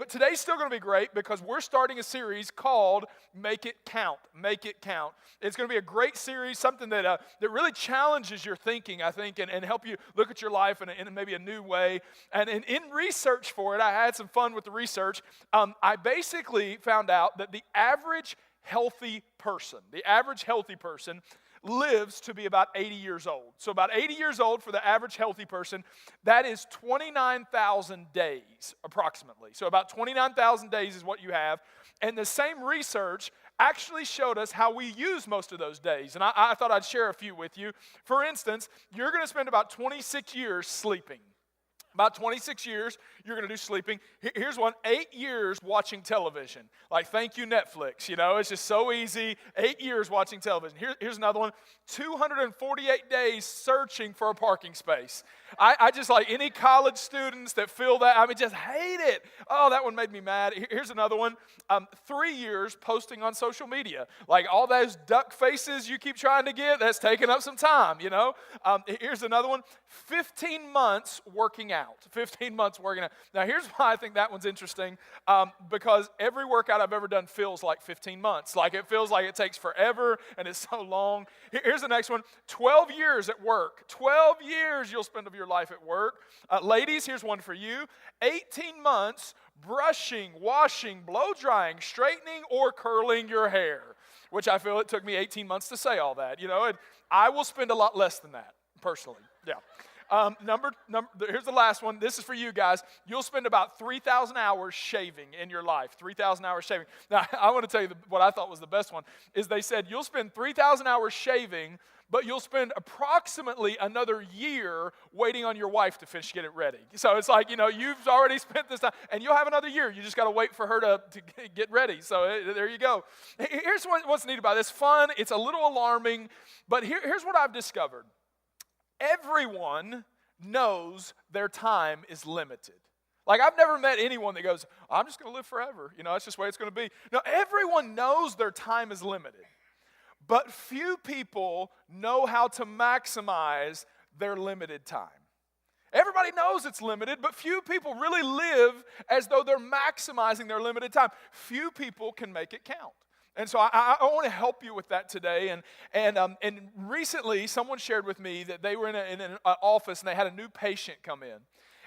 today's still going to be great because we're starting a series called Make It Count. Make It Count. It's going to be a great series, something that really challenges your thinking, I think, and help you look at your life in maybe a new way. And in research for it, I had some fun with the research. I basically found out that the average healthy person lives to be about 80 years old. So about 80 years old for the average healthy person, that is 29,000 days approximately. So about 29,000 days is what you have. And the same research actually showed us how we use most of those days. And I thought I'd share a few with you. For instance, you're going to spend about 26 years sleeping. About 26 years, you're going to do sleeping. Here's one, 8 years watching television. Like, thank you, Netflix. You know, it's just so easy. 8 years watching television. Here's another one, 248 days searching for a parking space. I just like any college students that feel that, I mean, just hate it. Oh, that one made me mad. Here's another one, 3 years posting on social media. Like all those duck faces you keep trying to get, that's taking up some time, you know. Here's another one, 15 months working out. 15 months working out. Now, here's why I think that one's interesting, because every workout I've ever done feels like 15 months. Like it feels like it takes forever and it's so long. Here's the next one, 12 years at work. 12 years you'll spend of your life at work. Ladies, here's one for you. 18 months brushing, washing, blow drying, straightening, or curling your hair, which I feel it took me 18 months to say all that, you know, and I will spend a lot less than that, personally, yeah. Here's the last one. This is for you guys. You'll spend about 3,000 hours shaving in your life. 3,000 hours shaving. Now, I want to tell you what I thought was the best one, is they said you'll spend 3,000 hours shaving, but you'll spend approximately another year waiting on your wife to finish getting ready. So it's like, you know, you've already spent this time, and you'll have another year. You just got to wait for her to get ready. So there you go. Here's what's neat about this. Fun. It's a little alarming, but here's what I've discovered. Everyone knows their time is limited. Like, I've never met anyone that goes, I'm just going to live forever. You know, that's just the way it's going to be. No, everyone knows their time is limited. But few people know how to maximize their limited time. Everybody knows it's limited, but few people really live as though they're maximizing their limited time. Few people can make it count. And so I want to help you with that today. And recently, someone shared with me that they were in an office and they had a new patient come in.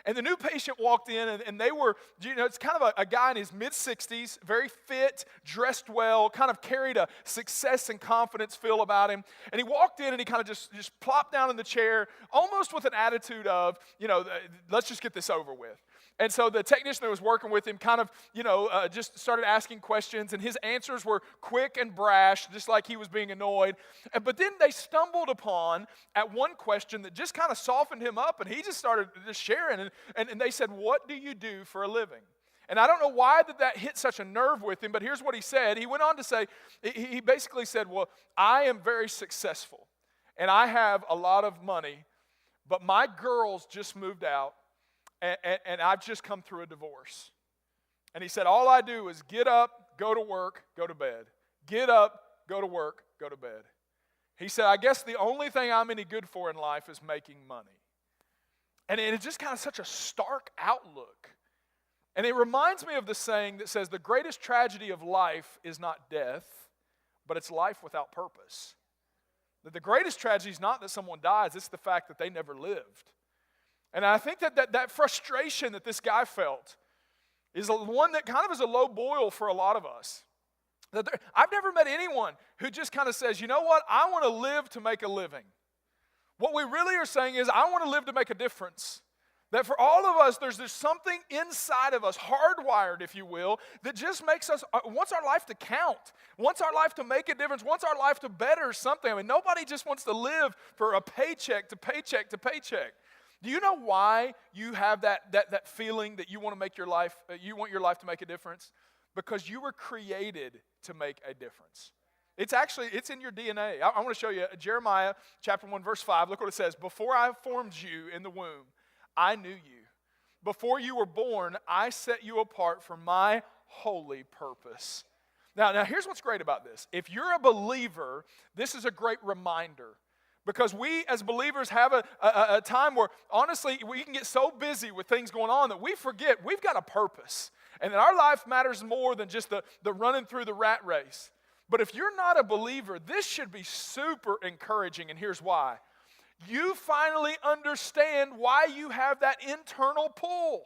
And the new patient walked in, and they were, you know, it's kind of a guy in his mid-60s, very fit, dressed well, kind of carried a success and confidence feel about him. And he walked in, and he kind of just plopped down in the chair, almost with an attitude of, you know, let's just get this over with. And so the technician that was working with him kind of, you know, just started asking questions, and his answers were quick and brash, just like he was being annoyed. But then they stumbled upon at one question that just kind of softened him up, and he just started just sharing. And they said, what do you do for a living? And I don't know why that hit such a nerve with him, but here's what he said. He went on to say, he basically said, well, I am very successful, and I have a lot of money, but my girls just moved out, and I've just come through a divorce. And he said, all I do is get up, go to work, go to bed. Get up, go to work, go to bed. He said, I guess the only thing I'm any good for in life is making money. And it's just kind of such a stark outlook. And it reminds me of the saying that says, the greatest tragedy of life is not death, but it's life without purpose. That the greatest tragedy is not that someone dies, it's the fact that they never lived. And I think that frustration that this guy felt is one that kind of is a low boil for a lot of us. I've never met anyone who just kind of says, you know what, I want to live to make a living. What we really are saying is, I want to live to make a difference. That for all of us, there's something inside of us, hardwired, if you will, that just makes us, wants our life to count, wants our life to make a difference, wants our life to better something. I mean, nobody just wants to live for a paycheck to paycheck to paycheck. Do you know why you have that feeling that you want to make your life, you want your life to make a difference? Because you were created to make a difference. It's in your DNA. I want to show you Jeremiah chapter 1, verse 5. Look what it says. Before I formed you in the womb, I knew you. Before you were born, I set you apart for my holy purpose. Now here's what's great about this. If you're a believer, this is a great reminder. Because we as believers have a time where, honestly, we can get so busy with things going on that we forget we've got a purpose. and that our life matters more than just the running through the rat race. But if you're not a believer, this should be super encouraging, and here's why. You finally understand why you have that internal pull.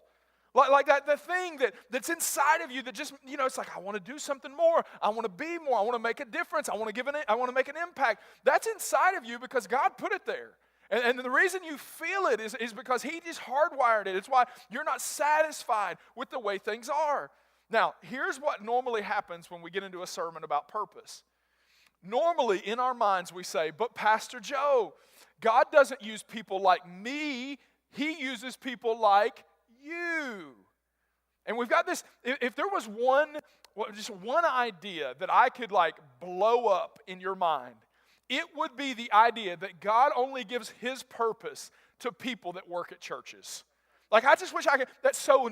Like that, the thing that's inside of you that just, it's like, I want to do something more. I want to be more. I want to make a difference. I want to make an impact. That's inside of you because God put it there. And the reason you feel it is because He just hardwired it. It's why you're not satisfied with the way things are. Now, here's what normally happens when we get into a sermon about purpose. Normally, in our minds, we say, but Pastor Joe, God doesn't use people like me. He uses people like you. And we've got this, if there was just one idea that I could blow up in your mind, it would be the idea that God only gives His purpose to people that work at churches. I just wish I could, that's so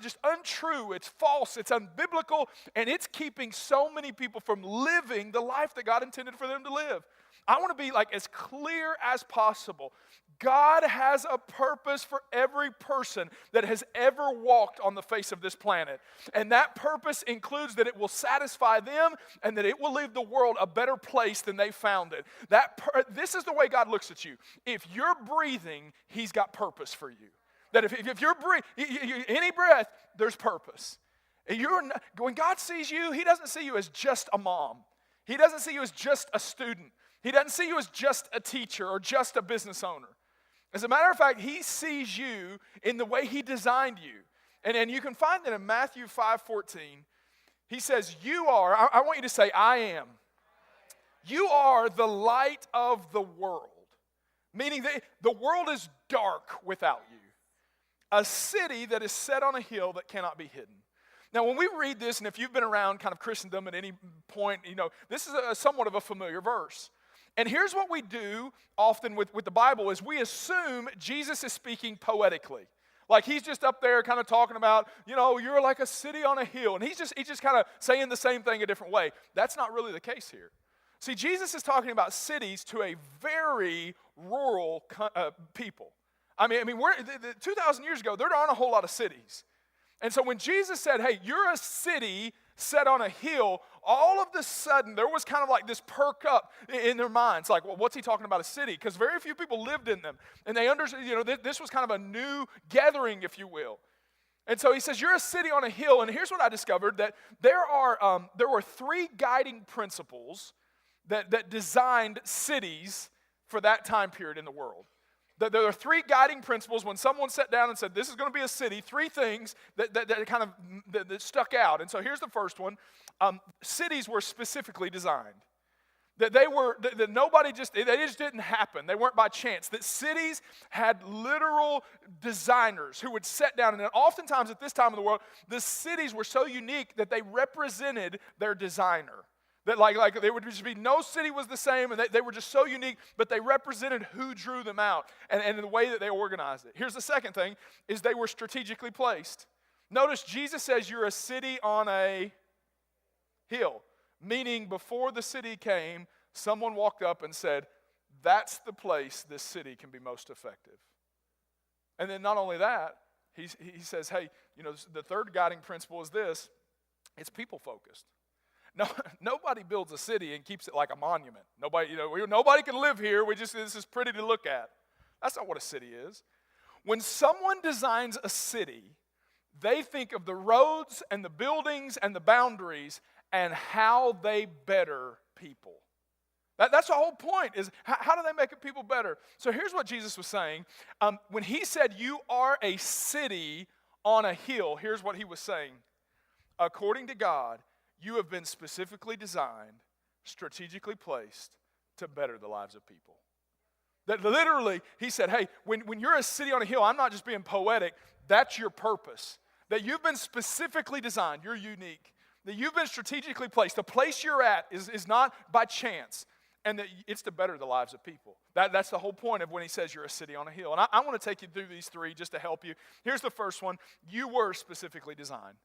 just untrue, it's false, it's unbiblical, and it's keeping so many people from living the life that God intended for them to live. I want to be as clear as possible. God has a purpose for every person that has ever walked on the face of this planet. And that purpose includes that it will satisfy them and that it will leave the world a better place than they found it. This is the way God looks at you. If you're breathing, He's got purpose for you. That if you're breathing, any breath, there's purpose. When God sees you, He doesn't see you as just a mom. He doesn't see you as just a student. He doesn't see you as just a teacher or just a business owner. As a matter of fact, He sees you in the way He designed you. And you can find that in Matthew 5:14. He says, I want you to say, I am. You are the light of the world. Meaning that the world is dark without you. A city that is set on a hill that cannot be hidden. Now, when we read this, and if you've been around kind of Christendom at any point, this is somewhat of a familiar verse. And here's what we do often with the Bible is we assume Jesus is speaking poetically. Like He's just up there kind of talking about, you're like a city on a hill. And he's just kind of saying the same thing a different way. That's not really the case here. See, Jesus is talking about cities to a very rural people. I mean, 2,000 years ago, there aren't a whole lot of cities. And so when Jesus said, hey, you're a city set on a hill, all of a sudden there was kind of this perk up in their minds. Well, what's He talking about a city? Because very few people lived in them. And they understood, this was kind of a new gathering, if you will. And so He says, you're a city on a hill. And here's what I discovered, that there were 3 guiding principles that designed cities for that time period in the world. There are 3 guiding principles when someone sat down and said, this is going to be a city, 3 things that kind of that stuck out. And so here's the first one. Cities were specifically designed. That nobody they just didn't happen. They weren't by chance. That cities had literal designers who would sit down. And oftentimes at this time of the world, the cities were so unique that they represented their designer. That there would just be no city was the same, and they were just so unique, but they represented who drew them out and the way that they organized it. Here's the second thing, is they were strategically placed. Notice Jesus says you're a city on a hill, meaning before the city came, someone walked up and said, that's the place this city can be most effective. And then not only that, he says, hey, the third guiding principle is this, it's people-focused. No, nobody builds a city and keeps it like a monument. Nobody can live here. This is pretty to look at. That's not what a city is. When someone designs a city, they think of the roads and the buildings and the boundaries and how they better people. That's the whole point, is how do they make people better? So here's what Jesus was saying. When He said you are a city on a hill, here's what He was saying. According to God, you have been specifically designed, strategically placed to better the lives of people. That literally, He said, hey, when you're a city on a hill, I'm not just being poetic, that's your purpose. That you've been specifically designed, you're unique. That you've been strategically placed. The place you're at is not by chance, and that it's to better the lives of people. That's the whole point of when He says you're a city on a hill. And I want to take you through these 3 just to help you. Here's the first one. You were specifically designed.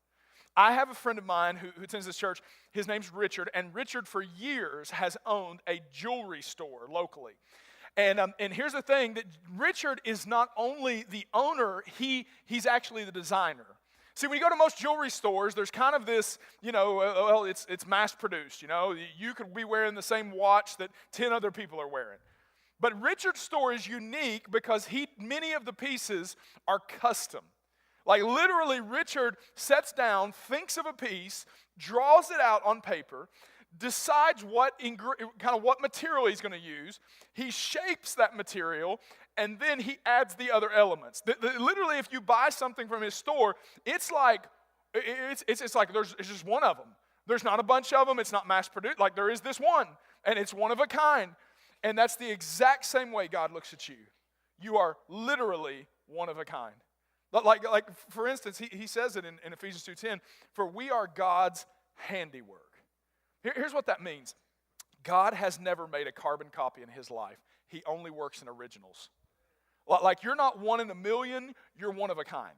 I have a friend of mine who attends this church. His name's Richard, and Richard for years has owned a jewelry store locally. And here's the thing, that Richard is not only the owner, he's actually the designer. See, when you go to most jewelry stores, there's kind of this, well, it's mass produced, You could be wearing the same watch that 10 other people are wearing. But Richard's store is unique because many of the pieces are custom. Like literally, Richard sets down, thinks of a piece, draws it out on paper, decides what material he's going to use. He shapes that material, and then he adds the other elements. Literally, if you buy something from his store, it's like it's just one of them. There's not a bunch of them. It's not mass produced. Like there is this one, and it's one of a kind. And that's the exact same way God looks at you. You are literally one of a kind. Like for instance, he says it in Ephesians 2:10, for we are God's handiwork. Here's what that means. God has never made a carbon copy in his life. He only works in originals. Like you're not one in a million, you're one of a kind.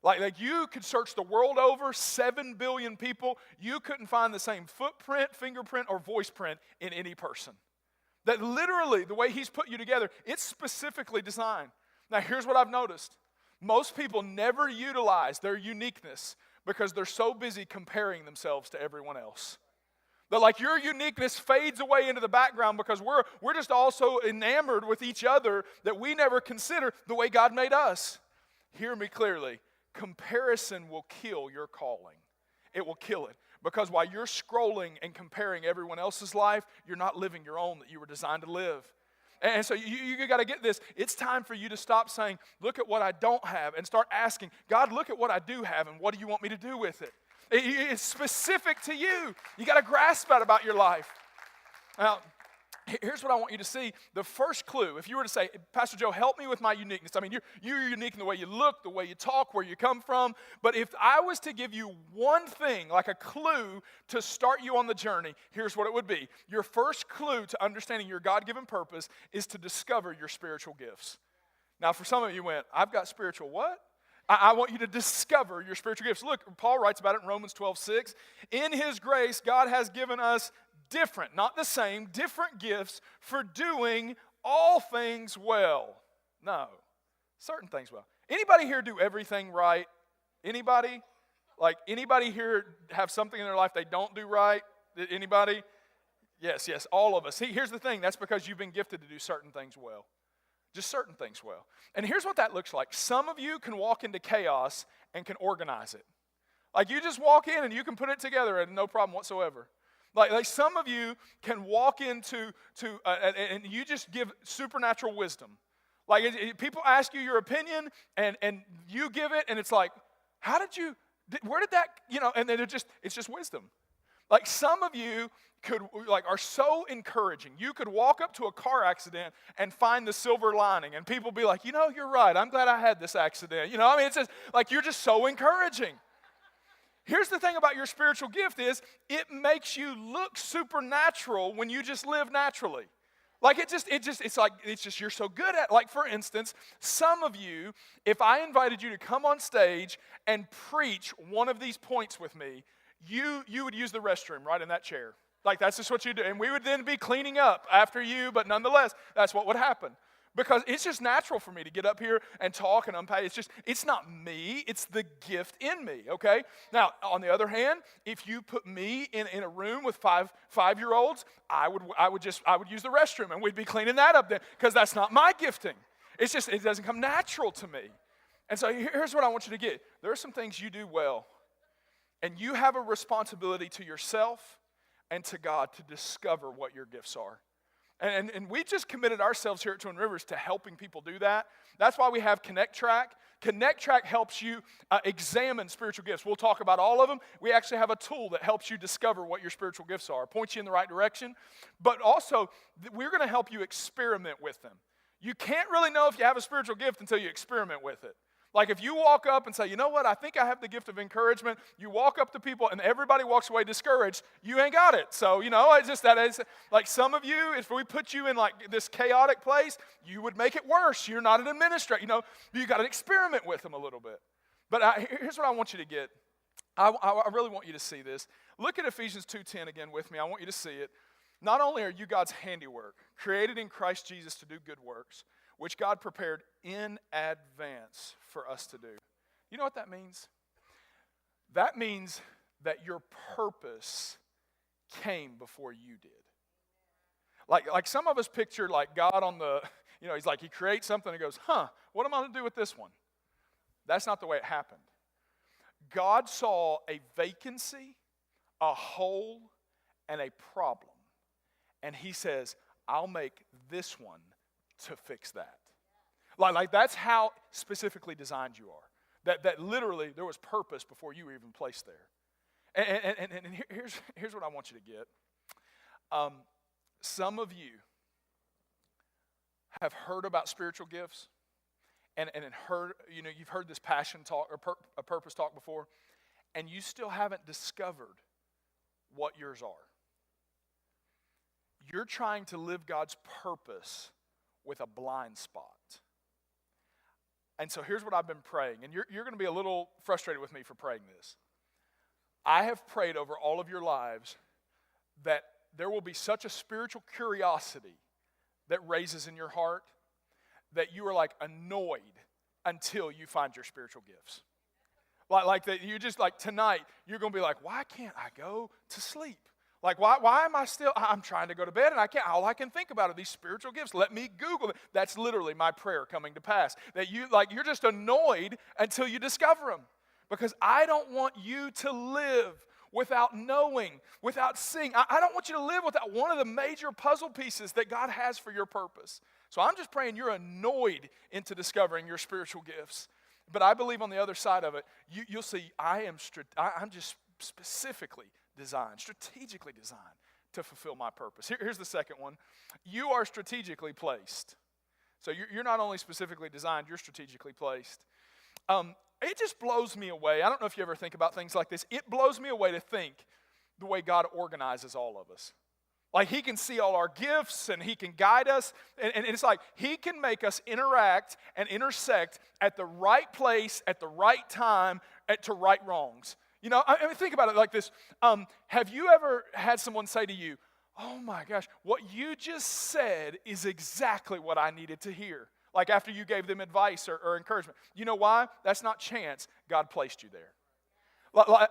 Like you could search the world over, 7 billion people, you couldn't find the same footprint, fingerprint, or voice print in any person. That literally, the way he's put you together, it's specifically designed. Now, here's what I've noticed. Most people never utilize their uniqueness because they're so busy comparing themselves to everyone else. That like your uniqueness fades away into the background because we're just all so enamored with each other that we never consider the way God made us. Hear me clearly. Comparison will kill your calling. It will kill it. Because while you're scrolling and comparing everyone else's life, you're not living your own that you were designed to live. And so you got to get this. It's time for you to stop saying, look at what I don't have, and start asking, God, look at what I do have, and what do you want me to do with it? It's specific to you. You got to grasp that about your life. Now, here's what I want you to see. The first clue, if you were to say, Pastor Joe, help me with my uniqueness. I mean, you're unique in the way you look, the way you talk, where you come from. But if I was to give you one thing, like a clue to start you on the journey, here's what it would be. Your first clue to understanding your God-given purpose is to discover your spiritual gifts. Now, for some of you went, I've got spiritual what? I want you to discover your spiritual gifts. Look, Paul writes about it in Romans 12:6. In his grace, God has given us different, not the same, different gifts for doing all things well. No, certain things well. Anybody here do everything right? Anybody? Like anybody here have something in their life they don't do right? Anybody? Yes, all of us. See, here's the thing. That's because you've been gifted to do certain things well. Just certain things well. And here's what that looks like. Some of you can walk into chaos and can organize it. Like you just walk in and you can put it together and no problem whatsoever. Like some of you can walk into and you just give supernatural wisdom. Like people ask you your opinion and you give it and it's like, where did that, and then it's just wisdom. Like some of you are so encouraging. You could walk up to a car accident and find the silver lining and people be like, you're right. I'm glad I had this accident. It's just like you're just so encouraging. Here's the thing about your spiritual gift is it makes you look supernatural when you just live naturally. Like you're so good at. Like for instance, some of you, if I invited you to come on stage and preach one of these points with me, you would use the restroom right in that chair. Like that's just what you do. And we would then be cleaning up after you, but nonetheless, that's what would happen. Because it's just natural for me to get up here and talk and unpack. It's not me, it's the gift in me, okay? Now, on the other hand, if you put me in a room with five-year-olds, I would use the restroom and we'd be cleaning that up then because that's not my gifting. It doesn't come natural to me. And so here's what I want you to get. There are some things you do well, and you have a responsibility to yourself and to God to discover what your gifts are. And we've just committed ourselves here at Twin Rivers to helping people do that. That's why we have Connect Track. Connect Track helps you examine spiritual gifts. We'll talk about all of them. We actually have a tool that helps you discover what your spiritual gifts are, points you in the right direction. But also, we're going to help you experiment with them. You can't really know if you have a spiritual gift until you experiment with it. Like if you walk up and say, you know what, I think I have the gift of encouragement. You walk up to people and everybody walks away discouraged. You ain't got it. So, it's just that is like some of you, if we put you in like this chaotic place, you would make it worse. You're not an administrator. You got to experiment with them a little bit. But here's what I want you to get. I really want you to see this. Look at Ephesians 2:10 again with me. I want you to see it. Not only are you God's handiwork, created in Christ Jesus to do good works, which God prepared in advance for us to do. You know what that means? That means that your purpose came before you did. Like some of us picture like God on the, he's like, he creates something and goes, what am I going to do with this one? That's not the way it happened. God saw a vacancy, a hole, and a problem. And he says, I'll make this one to fix that. Like that's how specifically designed you are. That literally there was purpose before you were even placed there. And here's what I want you to get. Some of you have heard about spiritual gifts and heard, you've heard this passion talk or a purpose talk before, and you still haven't discovered what yours are. You're trying to live God's purpose with a blind spot. And so here's what I've been praying, and you're going to be a little frustrated with me for praying this. I have prayed over all of your lives that there will be such a spiritual curiosity that raises in your heart that you are like annoyed until you find your spiritual gifts. Like that you just like tonight, you're going to be like, why can't I go to sleep? Like, why am I still, I'm trying to go to bed and I can't, all I can think about are these spiritual gifts. Let me Google it. That's literally my prayer coming to pass. That you're just annoyed until you discover them. Because I don't want you to live without knowing, without seeing. I don't want you to live without one of the major puzzle pieces that God has for your purpose. So I'm just praying you're annoyed into discovering your spiritual gifts. But I believe on the other side of it, you'll see I'm just specifically designed, strategically designed to fulfill my purpose. Here's the second one. You are strategically placed. So you're not only specifically designed, you're strategically placed. It just blows me away. I don't know if you ever think about things like this. It blows me away to think the way God organizes all of us. Like he can see all our gifts and he can guide us. And it's like he can make us interact and intersect at the right place, at the right time, to right wrongs. I mean, think about it like this. Have you ever had someone say to you, oh my gosh, what you just said is exactly what I needed to hear. Like after you gave them advice or encouragement. You know why? That's not chance. God placed you there.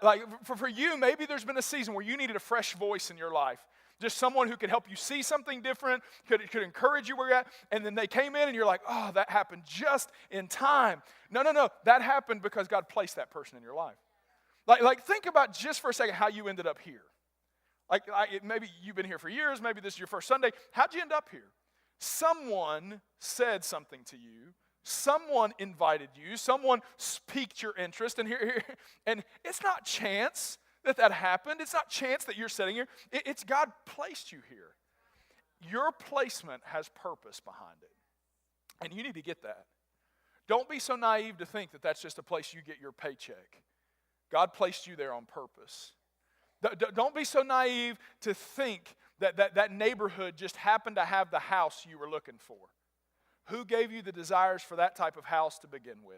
Like for you, maybe there's been a season where you needed a fresh voice in your life. Just someone who could help you see something different, could encourage you where you're at. And then they came in and you're like, oh, that happened just in time. No. That happened because God placed that person in your life. Like think about just for a second how you ended up here. Like maybe you've been here for years. Maybe this is your first Sunday. How'd you end up here? Someone said something to you. Someone invited you. Someone piqued your interest. And it's not chance that happened. It's not chance that you're sitting here. It's God placed you here. Your placement has purpose behind it. And you need to get that. Don't be so naive to think that that's just a place you get your paycheck. God placed you there on purpose. Don't be so naive to think that neighborhood just happened to have the house you were looking for. Who gave you the desires for that type of house to begin with?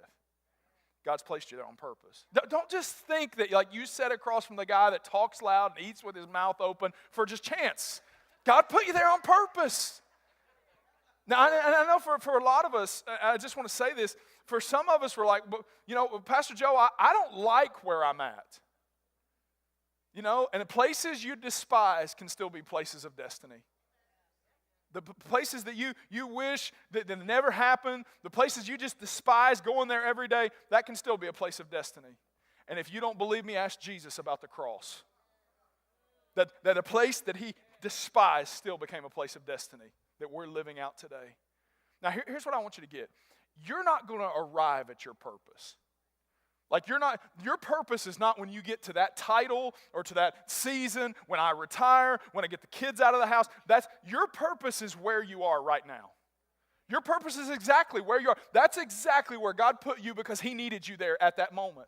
God's placed you there on purpose. Don't just think that like you sat across from the guy that talks loud and eats with his mouth open for just chance. God put you there on purpose. Now, I know for a lot of us, I just want to say this, for some of us we're like, Pastor Joe, I don't like where I'm at. And the places you despise can still be places of destiny. The places that you wish that never happened, the places you just despise going there every day, that can still be a place of destiny. And if you don't believe me, ask Jesus about the cross. That a place that he despised still became a place of destiny that we're living out today. Now here's what I want you to get. You're not going to arrive at your purpose. Like your purpose is not when you get to that title or to that season, when I retire, when I get the kids out of the house. Your purpose is where you are right now. Your purpose is exactly where you are. That's exactly where God put you because he needed you there at that moment.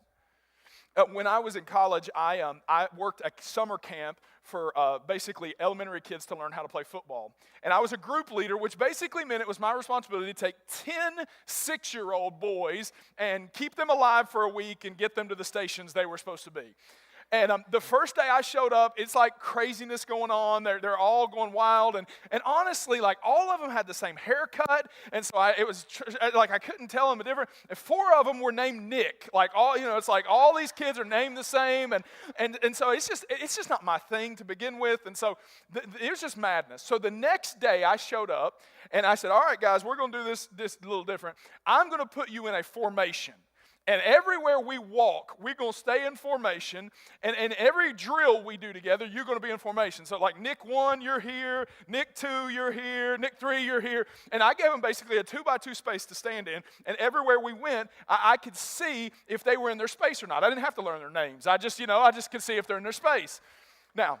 When I was in college, I worked a summer camp for basically elementary kids to learn how to play football. And I was a group leader, which basically meant it was my responsibility to take 10 6-year-old boys and keep them alive for a week and get them to the stations they were supposed to be. And the first day I showed up, it's like craziness going on. They're all going wild. And honestly, like all of them had the same haircut. And so I couldn't tell them a different. And 4 of them were named Nick. Like it's like all these kids are named the same. And so it's just not my thing to begin with. And so it was just madness. So the next day I showed up and I said, all right, guys, we're going to do this a little different. I'm going to put you in a formation. And everywhere we walk, we're going to stay in formation. And every drill we do together, you're going to be in formation. So like Nick 1, you're here. Nick 2, you're here. Nick 3, you're here. And I gave them basically a 2x2 space to stand in. And everywhere we went, I could see if they were in their space or not. I didn't have to learn their names. I just could see if they're in their space. Now,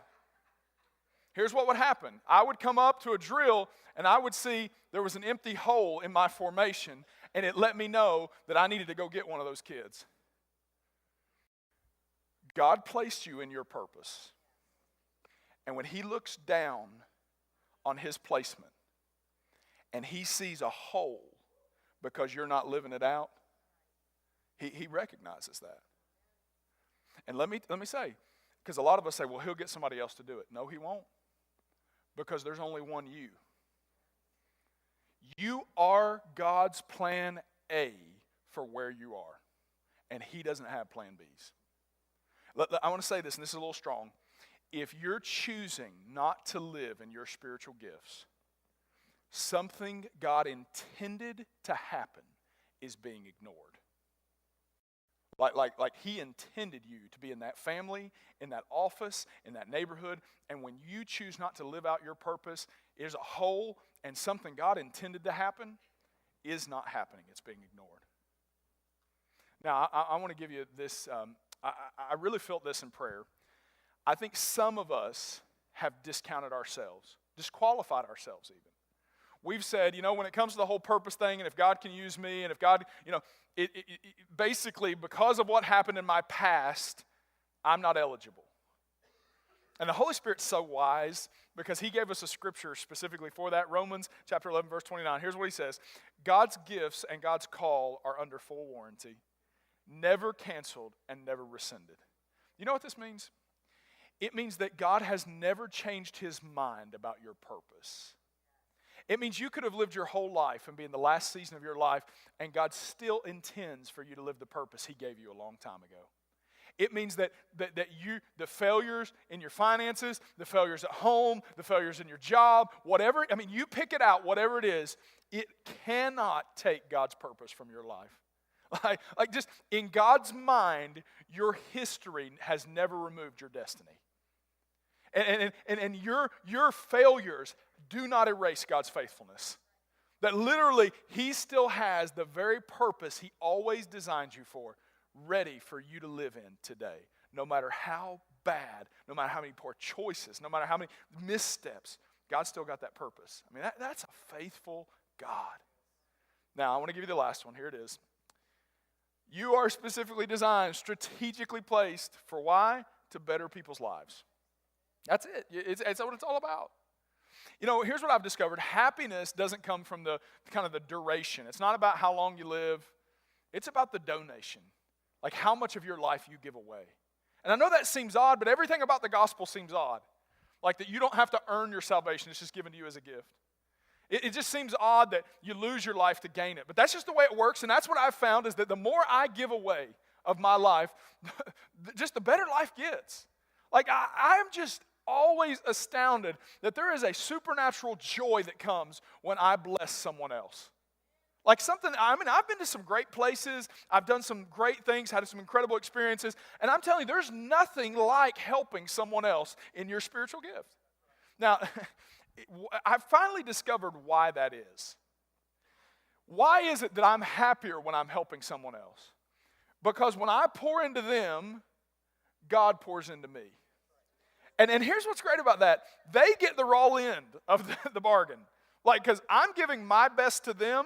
here's what would happen. I would come up to a drill, and I would see there was an empty hole in my formation, and it let me know that I needed to go get one of those kids. God placed you in your purpose. And when he looks down on his placement and he sees a hole because you're not living it out, he recognizes that. And let me say, because a lot of us say, well, he'll get somebody else to do it. No, he won't. Because there's only one you. You are God's plan A for where you are. And he doesn't have plan Bs. I want to say this, and this is a little strong. If you're choosing not to live in your spiritual gifts, something God intended to happen is being ignored. Like he intended you to be in that family, in that office, in that neighborhood, and when you choose not to live out your purpose, there's a hole, and something God intended to happen is not happening. It's being ignored. Now, I want to give you this. I really felt this in prayer. I think some of us have discounted ourselves, disqualified ourselves even. We've said, when it comes to the whole purpose thing, and if God can use me, and if God, basically because of what happened in my past, I'm not eligible. And the Holy Spirit's so wise because he gave us a scripture specifically for that. Romans chapter 11, verse 29. Here's what he says. God's gifts and God's call are under full warranty, never canceled and never rescinded. You know what this means? It means that God has never changed his mind about your purpose. It means you could have lived your whole life and be in the last season of your life, and God still intends for you to live the purpose he gave you a long time ago. It means that you, the failures in your finances, the failures at home, the failures in your job, whatever, you pick it out, whatever it is, it cannot take God's purpose from your life. Like just in God's mind, your history has never removed your destiny. And your failures do not erase God's faithfulness. That literally, he still has the very purpose he always designed you for, ready for you to live in today. No matter how bad, no matter how many poor choices, no matter how many missteps, God's still got that purpose. That's a faithful God. Now, I want to give you the last one. Here it is. You are specifically designed, strategically placed for why? To better people's lives. That's it. It's what it's all about. Here's what I've discovered. Happiness doesn't come from the kind of the duration. It's not about how long you live. It's about the donation. Like how much of your life you give away. And I know that seems odd, but everything about the gospel seems odd. Like that you don't have to earn your salvation. It's just given to you as a gift. It just seems odd that you lose your life to gain it. But that's just the way it works. And that's what I've found is that the more I give away of my life, just the better life gets. Like I'm just always astounded that there is a supernatural joy that comes when I bless someone else. Like I've been to some great places, I've done some great things, had some incredible experiences, and I'm telling you, there's nothing like helping someone else in your spiritual gift. Now, I've finally discovered why that is. Why is it that I'm happier when I'm helping someone else? Because when I pour into them, God pours into me. And here's what's great about that. They get the raw end of the bargain. Like, because I'm giving my best to them,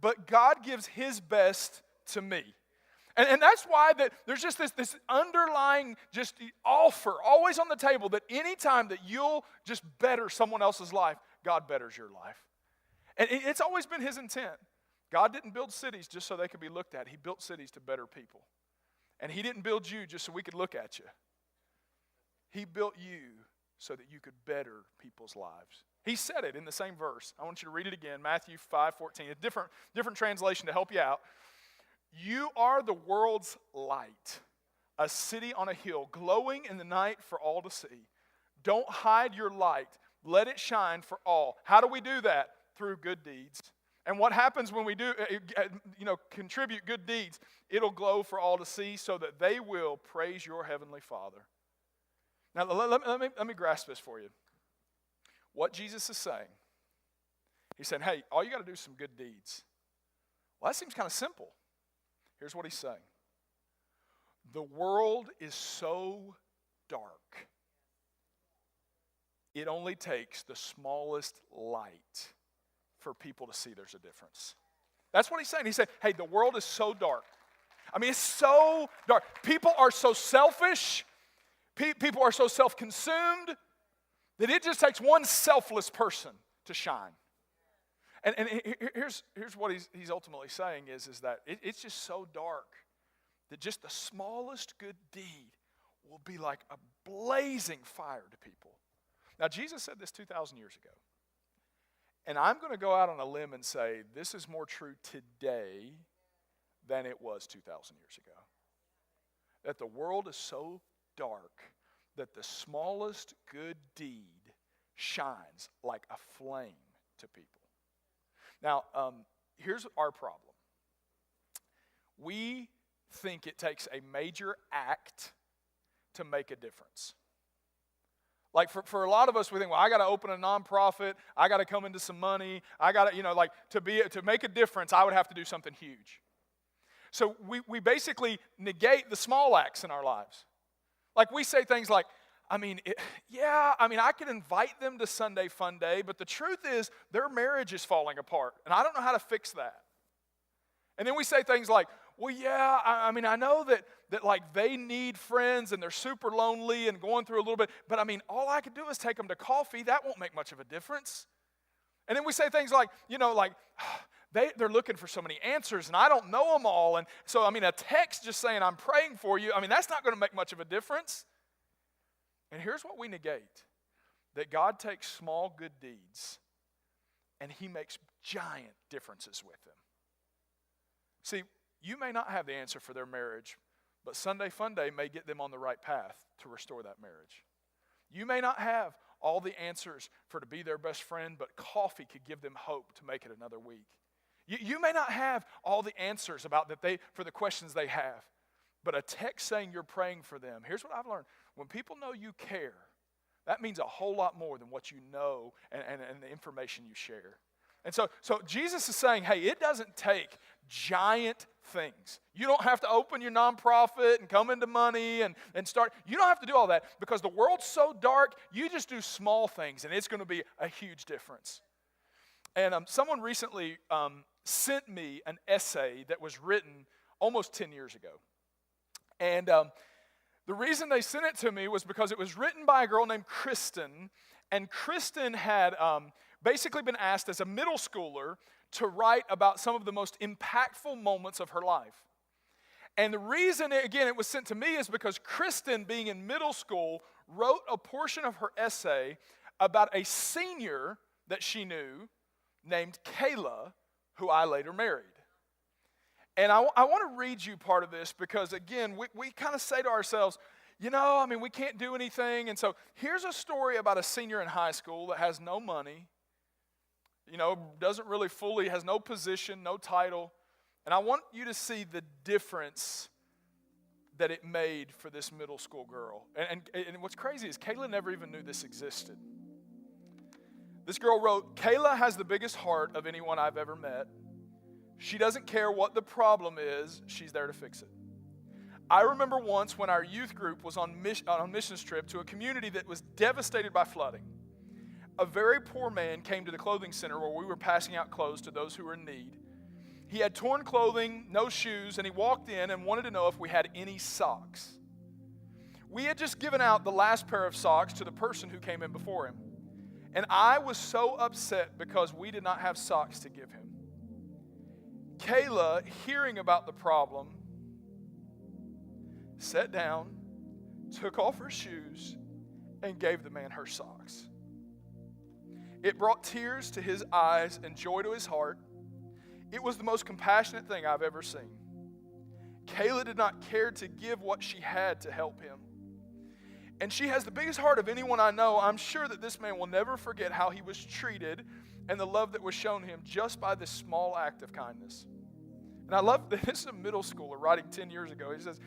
but God gives his best to me. And that's why that there's just this underlying just offer always on the table that anytime that you'll just better someone else's life, God betters your life. And it's always been his intent. God didn't build cities just so they could be looked at. He built cities to better people. And he didn't build you just so we could look at you. He built you so that you could better people's lives. He said it in the same verse. I want you to read it again, Matthew 5:14. A different translation to help you out. You are the world's light, a city on a hill, glowing in the night for all to see. Don't hide your light. Let it shine for all. How do we do that? Through good deeds. And what happens when we do, contribute good deeds? It'll glow for all to see so that they will praise your heavenly Father. Now, let me grasp this for you. What Jesus is saying, he's saying, hey, all you got to do is some good deeds. Well, that seems kind of simple. Here's what he's saying. The world is so dark. It only takes the smallest light for people to see there's a difference. That's what he's saying. He said, hey, the world is so dark. I mean, it's so dark. People are so selfish. People are so self-consumed that it just takes one selfless person to shine. And here's what he's ultimately saying is that it's just so dark that just the smallest good deed will be like a blazing fire to people. Now, Jesus said this 2,000 years ago. And I'm going to go out on a limb and say this is more true today than it was 2,000 years ago. That the world is so dark that the smallest good deed shines like a flame to people. Now, here's our problem. We think it takes a major act to make a difference. Like for a lot of us, we think, well, I got to open a nonprofit. I got to come into some money. I got to, to make a difference, I would have to do something huge. So we basically negate the small acts in our lives. Like we say things like, I could invite them to Sunday Fun Day, but the truth is their marriage is falling apart, and I don't know how to fix that. And then we say things like, well, yeah, I know that like they need friends and they're super lonely and going through a little bit, but all I could do is take them to coffee. That won't make much of a difference. And then we say things like, they're looking for so many answers and I don't know them all. And so, a text just saying I'm praying for you, that's not going to make much of a difference. And here's what we negate, that God takes small good deeds and he makes giant differences with them. See, you may not have the answer for their marriage, but Sunday Fun Day may get them on the right path to restore that marriage. You may not have all the answers to be their best friend, but coffee could give them hope to make it another week. You may not have all the answers for the questions they have, but a text saying you're praying for them. Here's what I've learned. When people know you care, that means a whole lot more than what you know and the information you share. And so Jesus is saying, hey, it doesn't take giant things. You don't have to open your nonprofit and come into money and start. You don't have to do all that because the world's so dark, you just do small things and it's going to be a huge difference. And someone recently sent me an essay that was written almost 10 years ago. And the reason they sent it to me was because it was written by a girl named Kristen, and Kristen had basically been asked as a middle schooler to write about some of the most impactful moments of her life. And the reason, it was sent to me is because Kristen, being in middle school, wrote a portion of her essay about a senior that she knew named Kayla, who I later married. And I want to read you part of this because, again, we kind of say to ourselves, we can't do anything. And so here's a story about a senior in high school that has no money, doesn't really fully, has no position, no title. And I want you to see the difference that it made for this middle school girl. And what's crazy is Kayla never even knew this existed. This girl wrote, Kayla has the biggest heart of anyone I've ever met. She doesn't care what the problem is, she's there to fix it. I remember once when our youth group was on a missions trip to a community that was devastated by flooding. A very poor man came to the clothing center where we were passing out clothes to those who were in need. He had torn clothing, no shoes, and he walked in and wanted to know if we had any socks. We had just given out the last pair of socks to the person who came in before him. And I was so upset because we did not have socks to give him. Kayla, hearing about the problem, sat down, took off her shoes, and gave the man her socks. It brought tears to his eyes and joy to his heart. It was the most compassionate thing I've ever seen. Kayla did not care to give what she had to help him. And she has the biggest heart of anyone I know. I'm sure that this man will never forget how he was treated and the love that was shown him just by this small act of kindness. And I love that this is a middle schooler writing 10 years ago. He says,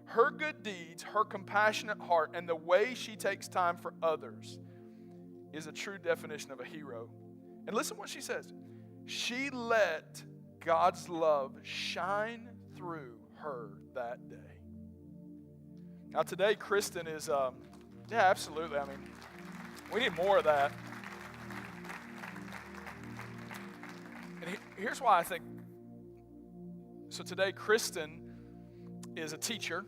her good deeds, her compassionate heart, and the way she takes time for others is a true definition of a hero. And listen what she says. She let God's love shine through her that day. Now today, Kristen is, yeah, absolutely. I mean, we need more of that. And here's why I think, so today, Kristen is a teacher,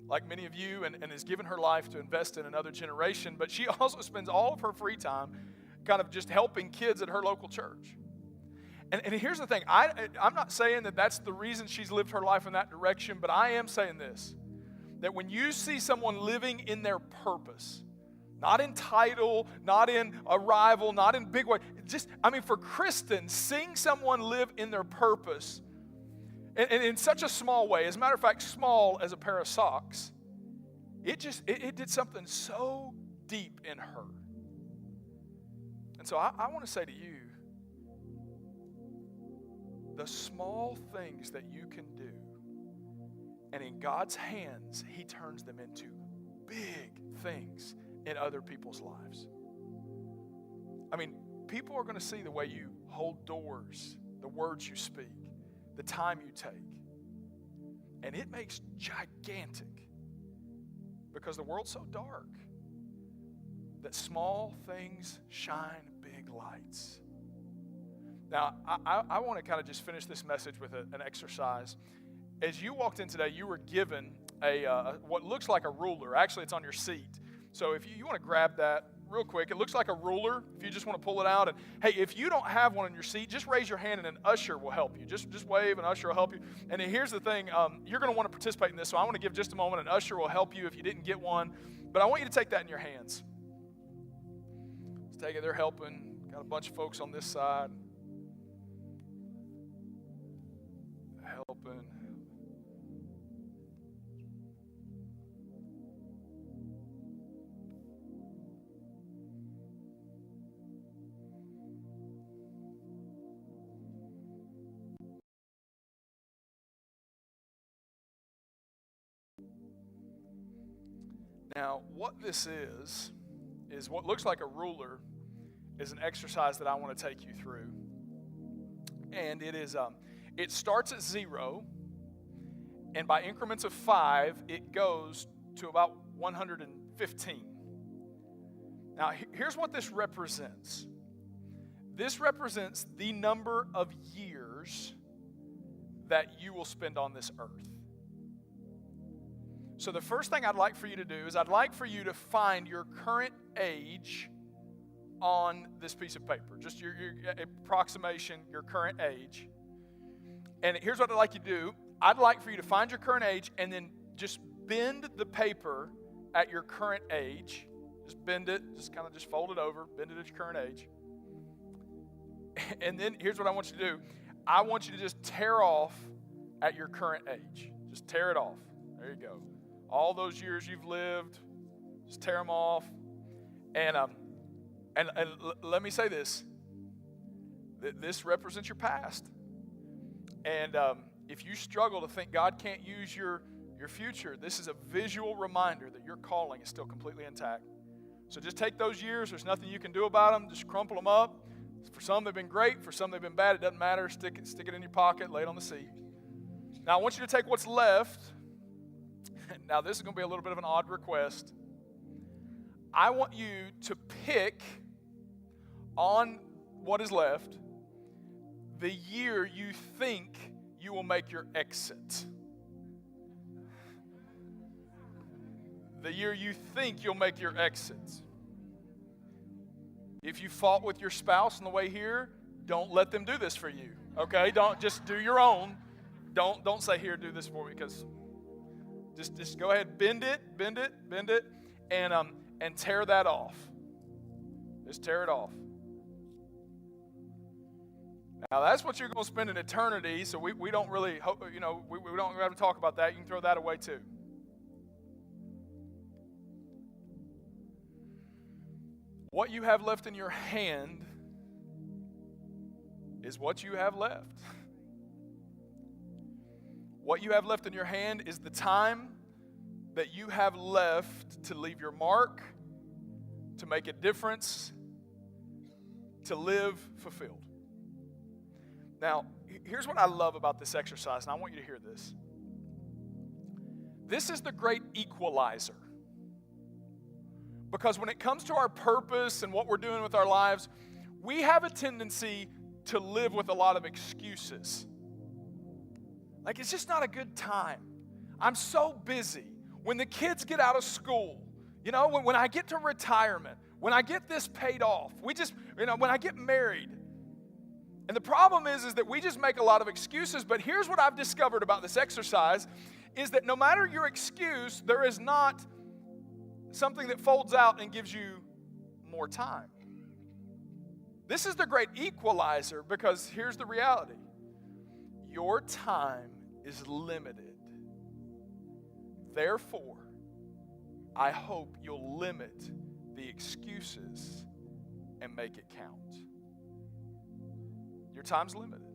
like many of you, and has given her life to invest in another generation, but she also spends all of her free time kind of just helping kids at her local church. And here's the thing, I'm not saying that that's the reason she's lived her life in that direction, but I am saying this, that when you see someone living in their purpose, not in title, not in arrival, not in big way, for Kristen, seeing someone live in their purpose, and in such a small way, as a matter of fact, small as a pair of socks, it did something so deep in her. And so I want to say to you, the small things that you can do, and in God's hands, He turns them into big things in other people's lives. I mean, people are going to see the way you hold doors, the words you speak, the time you take. And it makes gigantic, because the world's so dark that small things shine big lights. Now, I want to kind of just finish this message with an exercise. As you walked in today, you were given what looks like a ruler. Actually, it's on your seat. So if you want to grab that real quick, it looks like a ruler. If you just want to pull it out. And hey, if you don't have one on your seat, just raise your hand and an usher will help you. Just wave, and usher will help you. And here's the thing, you're going to want to participate in this, so I want to give just a moment. An usher will help you if you didn't get one. But I want you to take that in your hands. Let's take it. They're helping. Got a bunch of folks on this side. Helping. Now, what this is what looks like a ruler is an exercise that I want to take you through. And it starts at 0, and by increments of 5, it goes to about 115. Now, here's what this represents. This represents the number of years that you will spend on this earth. So the first thing I'd like for you to do is I'd like for you to find your current age on this piece of paper. Just your approximation, your current age. And here's what I'd like you to do. I'd like for you to find your current age and then just bend the paper at your current age. Just bend it, just fold it over, bend it at your current age. And then here's what I want you to do. I want you to just tear off at your current age. Just tear it off. There you go. All those years you've lived, just tear them off. And let me say this. This represents your past. And if you struggle to think God can't use your future, this is a visual reminder that your calling is still completely intact. So just take those years. There's nothing you can do about them. Just crumple them up. For some, they've been great. For some, they've been bad. It doesn't matter. Stick it in your pocket. Lay it on the seat. Now, I want you to take what's left. Now, this is going to be a little bit of an odd request. I want you to pick on what is left the year you think you will make your exit. The year you think you'll make your exit. If you fought with your spouse on the way here, don't let them do this for you. Okay? Don't just do your own. Don't say, here, do this for me, because just go ahead, bend it. and tear that off. Just tear it off. Now, that's what you're going to spend an eternity, so we don't really, we don't have to talk about that. You can throw that away too. What you have left in your hand is what you have left. What you have left in your hand is the time that you have left to leave your mark, to make a difference, to live fulfilled. Now, here's what I love about this exercise, and I want you to hear this. This is the great equalizer. Because when it comes to our purpose and what we're doing with our lives, we have a tendency to live with a lot of excuses. Like, it's just not a good time. I'm so busy. When the kids get out of school, when I get to retirement, when I get this paid off, when I get married. And the problem is that we just make a lot of excuses, but here's what I've discovered about this exercise, is that no matter your excuse, there is not something that folds out and gives you more time. This is the great equalizer, because here's the reality. Your time is limited. Therefore, I hope you'll limit the excuses and make it count. Your time's limited.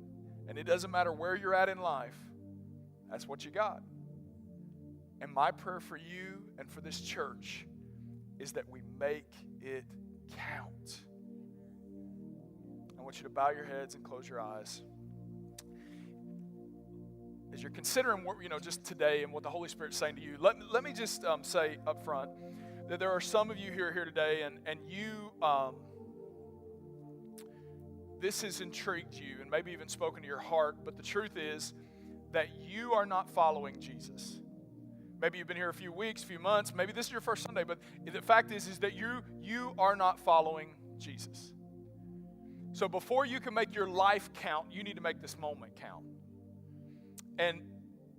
And it doesn't matter where you're at in life. That's what you got. And my prayer for you and for this church is that we make it count. I want you to bow your heads and close your eyes. As you're considering what, just today and what the Holy Spirit's saying to you, let me just say up front that there are some of you who are here today and you, this has intrigued you and maybe even spoken to your heart, but the truth is that you are not following Jesus. Maybe you've been here a few weeks, a few months, maybe this is your first Sunday, but the fact is that you are not following Jesus. So before you can make your life count, you need to make this moment count. And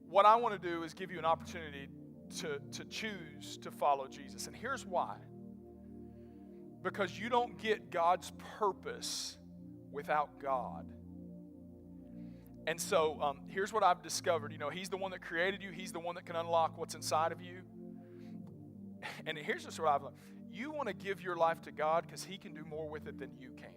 what I want to do is give you an opportunity to choose to follow Jesus. And here's why. Because you don't get God's purpose without God. And so here's what I've discovered. He's the one that created you. He's the one that can unlock what's inside of you. And here's just what I've learned. You want to give your life to God because He can do more with it than you can.